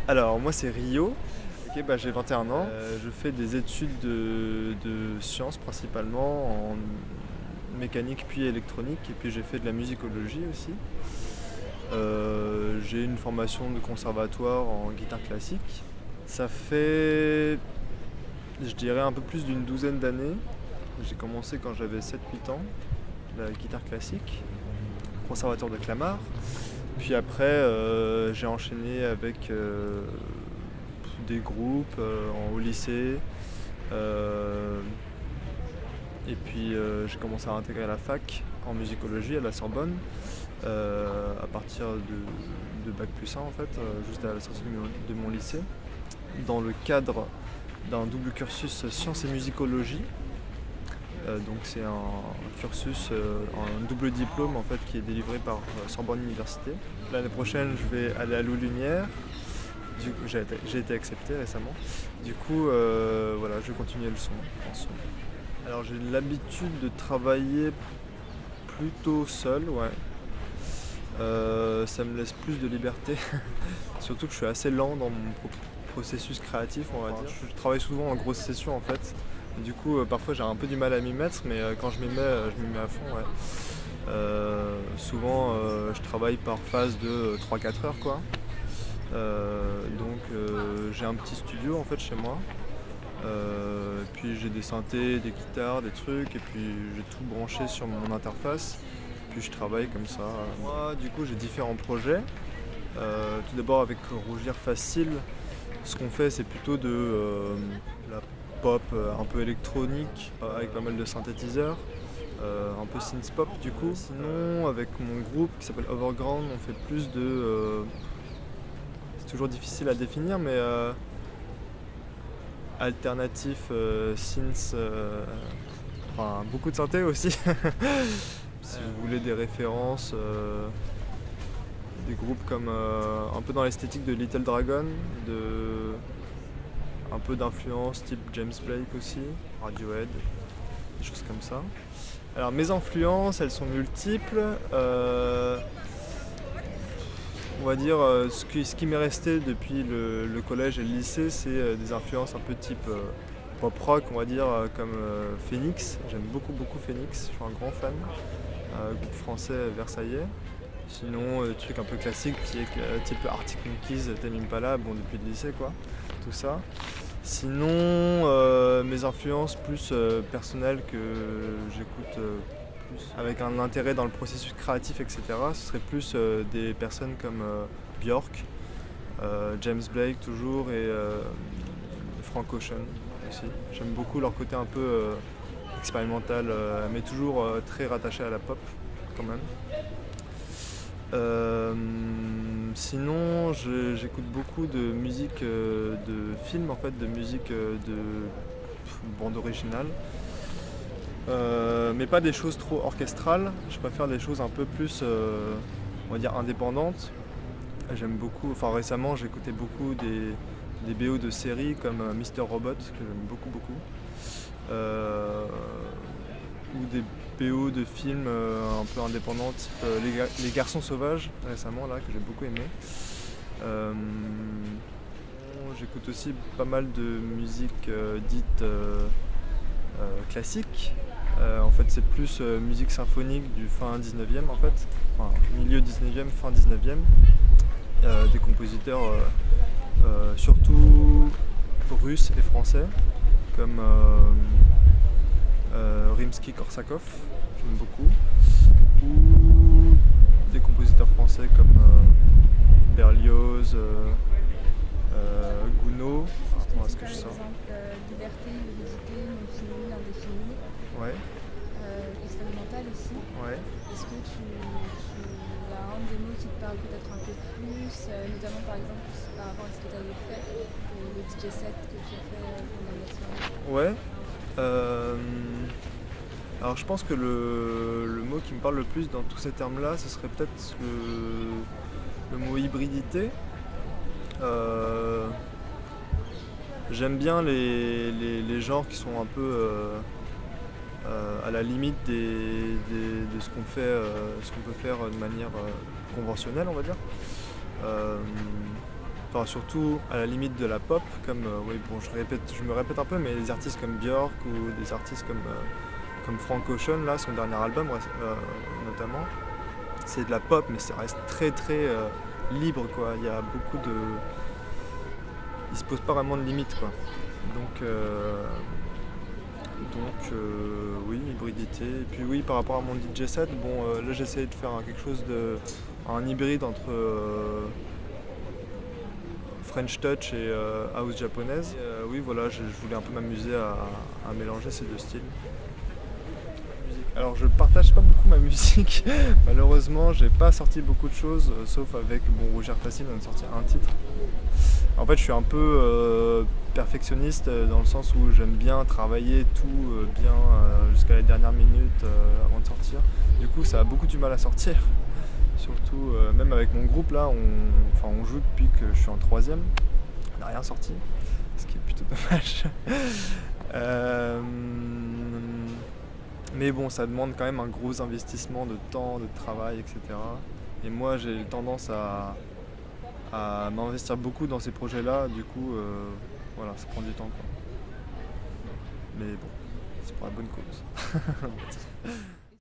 Alors moi c'est Rio, ok, j'ai 21 ans. Je fais des études de sciences principalement en mécanique puis électronique et puis j'ai fait de la musicologie aussi. J'ai une formation de conservatoire en guitare classique. Ça fait, je dirais, un peu plus d'une douzaine d'années. J'ai commencé quand j'avais 7-8 ans, la guitare classique, conservatoire de Clamart. Puis après, j'ai enchaîné avec des groupes au lycée. Et puis j'ai commencé à intégrer la fac en musicologie à la Sorbonne à partir de Bac+1 en fait, juste à la sortie de mon lycée, dans le cadre d'un double cursus sciences et musicologie. Donc c'est un cursus, un double diplôme en fait qui est délivré par Sorbonne Université. L'année prochaine je vais aller à Loups Lumière. J'ai été accepté récemment. Du coup voilà, je vais continuer le son en son. Alors j'ai l'habitude de travailler plutôt seul, ouais. Ça me laisse plus de liberté. Surtout que je suis assez lent dans mon processus créatif, on va dire. Je travaille souvent en grosse session en fait. Et du coup, parfois j'ai un peu du mal à m'y mettre, mais quand je m'y mets à fond. Ouais. Souvent, je travaille par phase de 3-4 heures, quoi. Donc, j'ai un petit studio en fait chez moi. Puis j'ai des synthés, des guitares, des trucs, et puis j'ai tout branché sur mon interface. Puis je travaille comme ça. Moi, du coup, j'ai différents projets. Tout d'abord avec Rougir Facile, ce qu'on fait, c'est plutôt de la pop un peu électronique, avec pas mal de synthétiseurs, un peu synth pop du coup. Sinon, avec mon groupe qui s'appelle Overground, on fait plus de... c'est toujours difficile à définir, mais alternatif, synth, enfin beaucoup de synthé aussi. Si vous voulez des références, des groupes comme un peu dans l'esthétique de Little Dragon, un peu d'influence type James Blake aussi, Radiohead, des choses comme ça. Alors mes influences, elles sont multiples. On va dire ce qui m'est resté depuis le collège et le lycée, c'est des influences un peu type pop rock, on va dire, comme Phoenix. J'aime beaucoup Phoenix, je suis un grand fan. Groupe français versaillais. Sinon, trucs un peu classiques, type Arctic Monkeys, Tame Impala, bon depuis le lycée quoi, tout ça. Sinon, mes influences plus personnelles que j'écoute plus avec un intérêt dans le processus créatif, etc. Ce serait plus des personnes comme Björk, James Blake toujours et Frank Ocean aussi. J'aime beaucoup leur côté un peu expérimental, mais toujours très rattaché à la pop quand même. Sinon, j'écoute beaucoup de musique de film, en fait, de musique de bande originale. Mais pas des choses trop orchestrales. Je préfère des choses un peu plus, on va dire, indépendantes. J'aime beaucoup, enfin récemment, j'écoutais beaucoup des BO de séries comme Mr. Robot, que j'aime beaucoup. Ou des BO de films un peu indépendants, type Les Garçons Sauvages, récemment, là, que j'ai beaucoup aimé. J'écoute aussi pas mal de musique dite classique. En fait, c'est plus musique symphonique du fin 19e, en fait. Enfin, milieu 19e, fin 19e. Des compositeurs surtout russes et français, comme Rimsky-Korsakov, j'aime beaucoup, ou des compositeurs français comme Berlioz, Gounod, Je ce te que dis je par sens. exemple liberté, vérité, non fini, indéfini, Ouais, expérimental aussi. ouais. Est-ce que tu as un des mots qui te parle peut-être un peu plus, notamment par exemple par rapport à ce que tu avais fait, le DJ set que tu as fait pendant la soirée? Ouais. Alors je pense que le mot qui me parle le plus dans tous ces termes-là, ce serait peut-être le mot hybridité. J'aime bien les genres qui sont un peu à la limite de ce qu'on peut faire de manière conventionnelle, on va dire. enfin, surtout à la limite de la pop, comme oui, bon, je me répète un peu, mais des artistes comme Björk ou des artistes comme Frank Ocean, là, son dernier album notamment, c'est de la pop, mais ça reste très très libre, quoi. Il y a beaucoup de, il se pose pas vraiment de limites, quoi. Donc oui, hybridité. Et puis oui, par rapport à mon DJ set, bon, là j'essaie de faire quelque chose un hybride entre French Touch et House japonaise. Et, oui, voilà, je voulais un peu m'amuser à mélanger ces deux styles. Alors je partage pas beaucoup ma musique, malheureusement j'ai pas sorti beaucoup de choses, sauf avec Rougir Facile, on a sorti un titre. En fait je suis un peu perfectionniste dans le sens où j'aime bien travailler tout bien jusqu'à la dernière minute avant de sortir. Du coup ça a beaucoup du mal à sortir, surtout même avec mon groupe là, on joue depuis que je suis en 3ème, on n'a rien sorti, ce qui est plutôt dommage. Mais bon, ça demande quand même un gros investissement de temps, de travail, etc. Et moi, j'ai tendance à m'investir beaucoup dans ces projets-là. Du coup, voilà, ça prend du temps, quoi. Mais bon, c'est pour la bonne cause.